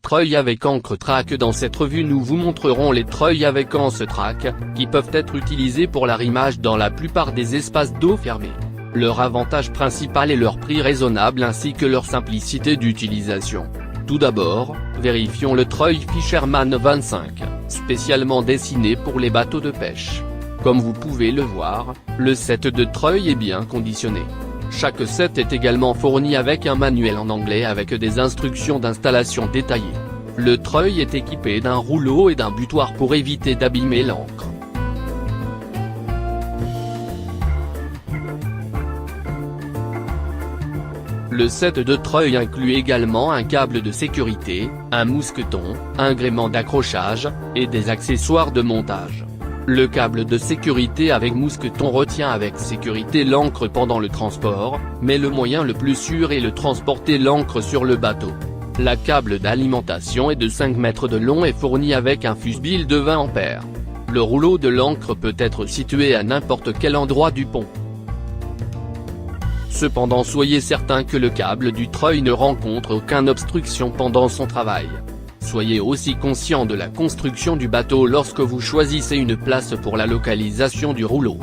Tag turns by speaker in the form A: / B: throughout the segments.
A: treuils avec ancre track. Dans cette revue nous vous montrerons les treuils avec anse track, qui peuvent être utilisés pour l'arrimage dans la plupart des espaces d'eau fermés. Leur avantage principal est leur prix raisonnable ainsi que leur simplicité d'utilisation. Tout d'abord, vérifions le treuil Fisherman 25, spécialement dessiné pour les bateaux de pêche. Comme vous pouvez le voir, le set de treuil est bien conditionné. Chaque set est également fourni avec un manuel en anglais avec des instructions d'installation détaillées. Le treuil est équipé d'un rouleau et d'un butoir pour éviter d'abîmer l'encre. Le set de treuil inclut également un câble de sécurité, un mousqueton, un gréement d'accrochage, et des accessoires de montage. Le câble de sécurité avec mousqueton retient avec sécurité l'encre pendant le transport, mais le moyen le plus sûr est de transporter l'encre sur le bateau. La câble d'alimentation est de 5 mètres de long et fournie avec un fusible de 20 ampères. Le rouleau de l'encre peut être situé à n'importe quel endroit du pont. Cependant soyez certain que le câble du treuil ne rencontre aucune obstruction pendant son travail. Soyez aussi conscient de la construction du bateau lorsque vous choisissez une place pour la localisation du rouleau.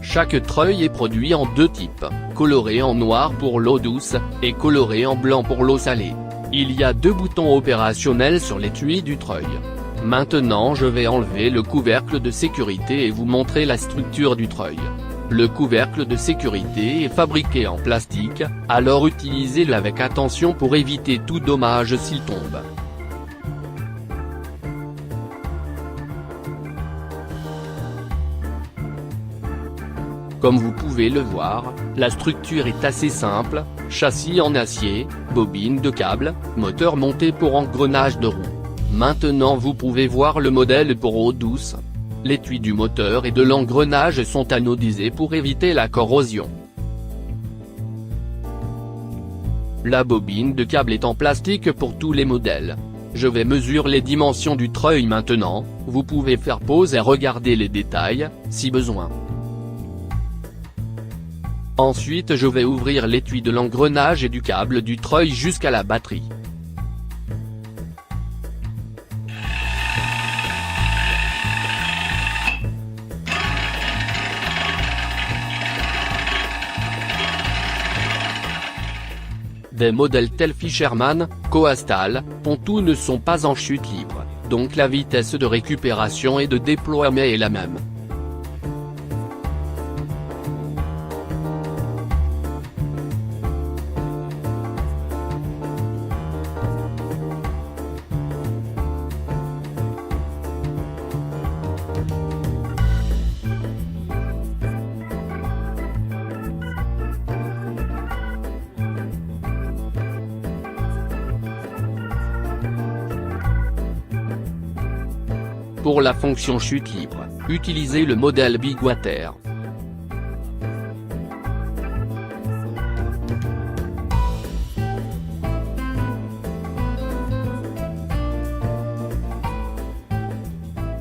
A: Chaque treuil est produit en deux types, coloré en noir pour l'eau douce, et coloré en blanc pour l'eau salée. Il y a deux boutons opérationnels sur l'étui du treuil. Maintenant je vais enlever le couvercle de sécurité et vous montrer la structure du treuil. Le couvercle de sécurité est fabriqué en plastique, alors utilisez-le avec attention pour éviter tout dommage s'il tombe. Comme vous pouvez le voir, la structure est assez simple, châssis en acier, bobine de câble, moteur monté pour engrenage de roue. Maintenant vous pouvez voir le modèle pour eau douce. L'étui du moteur et de l'engrenage sont anodisés pour éviter la corrosion. La bobine de câble est en plastique pour tous les modèles. Je vais mesurer les dimensions du treuil maintenant, vous pouvez faire pause et regarder les détails, si besoin. Ensuite je vais ouvrir l'étui de l'engrenage et du câble du treuil jusqu'à la batterie. Des modèles tels Fisherman, Coastal, Pontoon ne sont pas en chute libre, donc la vitesse de récupération et de déploiement est la même. Pour la fonction chute libre, utilisez le modèle Big Water.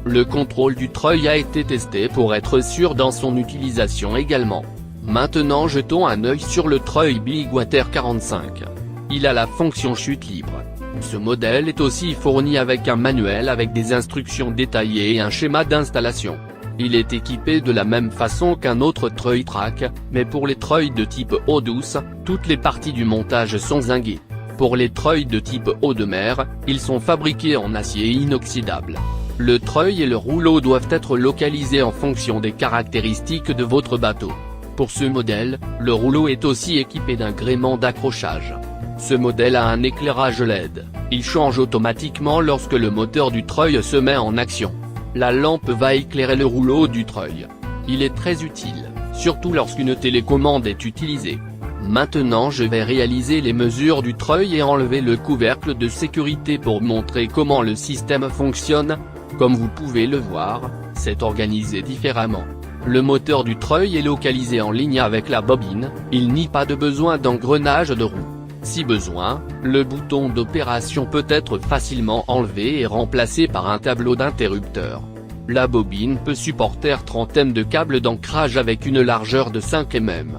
A: Le contrôle du treuil a été testé pour être sûr dans son utilisation également. Maintenant jetons un œil sur le treuil Big Water 45. Il a la fonction chute libre. Ce modèle est aussi fourni avec un manuel avec des instructions détaillées et un schéma d'installation. Il est équipé de la même façon qu'un autre treuil track, mais pour les treuils de type eau douce, toutes les parties du montage sont zinguées. Pour les treuils de type eau de mer, ils sont fabriqués en acier inoxydable. Le treuil et le rouleau doivent être localisés en fonction des caractéristiques de votre bateau. Pour ce modèle, le rouleau est aussi équipé d'un gréement d'accrochage. Ce modèle a un éclairage LED, il change automatiquement lorsque le moteur du treuil se met en action. La lampe va éclairer le rouleau du treuil. Il est très utile, surtout lorsqu'une télécommande est utilisée. Maintenant je vais réaliser les mesures du treuil et enlever le couvercle de sécurité pour montrer comment le système fonctionne. Comme vous pouvez le voir, c'est organisé différemment. Le moteur du treuil est localisé en ligne avec la bobine, il n'y a pas de besoin d'engrenage de roue. Si besoin, le bouton d'opération peut être facilement enlevé et remplacé par un tableau d'interrupteur. La bobine peut supporter 30 m de câble d'ancrage avec une largeur de 5 mm.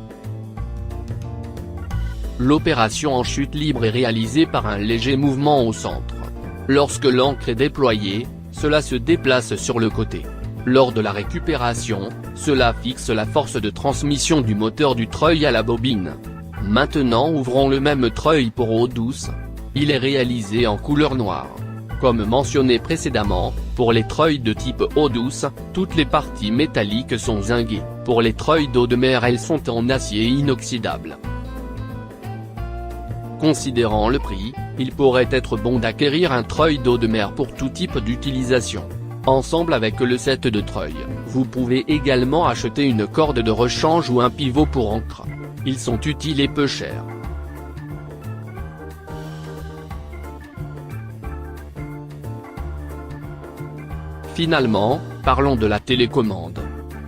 A: L'opération en chute libre est réalisée par un léger mouvement au centre. Lorsque l'ancre est déployée, cela se déplace sur le côté. Lors de la récupération, cela fixe la force de transmission du moteur du treuil à la bobine. Maintenant ouvrons le même treuil pour eau douce. Il est réalisé en couleur noire. Comme mentionné précédemment, pour les treuils de type eau douce, toutes les parties métalliques sont zinguées. Pour les treuils d'eau de mer, elles sont en acier inoxydable. Considérant le prix, il pourrait être bon d'acquérir un treuil d'eau de mer pour tout type d'utilisation. Ensemble avec le set de treuil, vous pouvez également acheter une corde de rechange ou un pivot pour ancre. Ils sont utiles et peu chers. Finalement, parlons de la télécommande.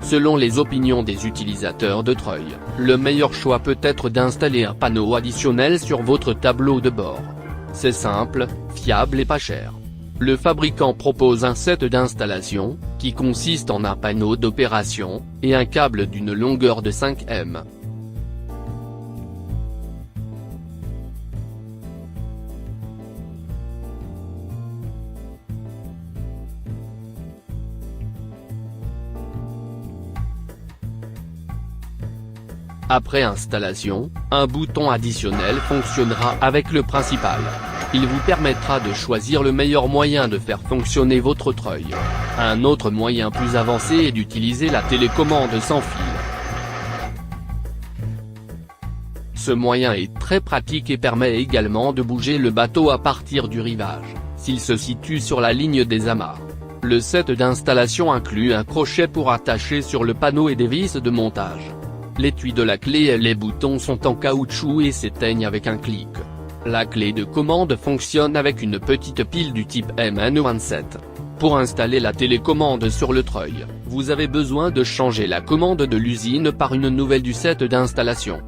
A: Selon les opinions des utilisateurs de treuil, le meilleur choix peut être d'installer un panneau additionnel sur votre tableau de bord. C'est simple, fiable et pas cher. Le fabricant propose un set d'installation, qui consiste en un panneau d'opération, et un câble d'une longueur de 5 m. Après installation, un bouton additionnel fonctionnera avec le principal. Il vous permettra de choisir le meilleur moyen de faire fonctionner votre treuil. Un autre moyen plus avancé est d'utiliser la télécommande sans fil. Ce moyen est très pratique et permet également de bouger le bateau à partir du rivage, s'il se situe sur la ligne des amarres. Le set d'installation inclut un crochet pour attacher sur le panneau et des vis de montage. L'étui de la clé et les boutons sont en caoutchouc et s'éteignent avec un clic. La clé de commande fonctionne avec une petite pile du type MN27. Pour installer la télécommande sur le treuil, vous avez besoin de changer la commande de l'usine par une nouvelle du set d'installation.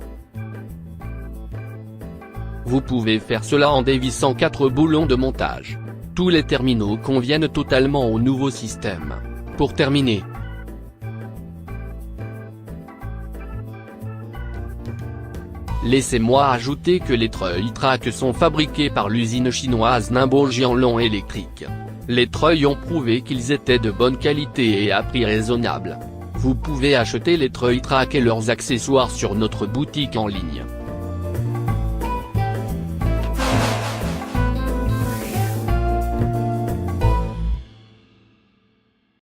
A: Vous pouvez faire cela en dévissant 4 boulons de montage. Tous les terminaux conviennent totalement au nouveau système. Pour terminer, laissez-moi ajouter que les treuils Track sont fabriqués par l'usine chinoise Ningbo Jianlong Electric. Les treuils ont prouvé qu'ils étaient de bonne qualité et à prix raisonnable. Vous pouvez acheter les treuils Track et leurs accessoires sur notre boutique en ligne.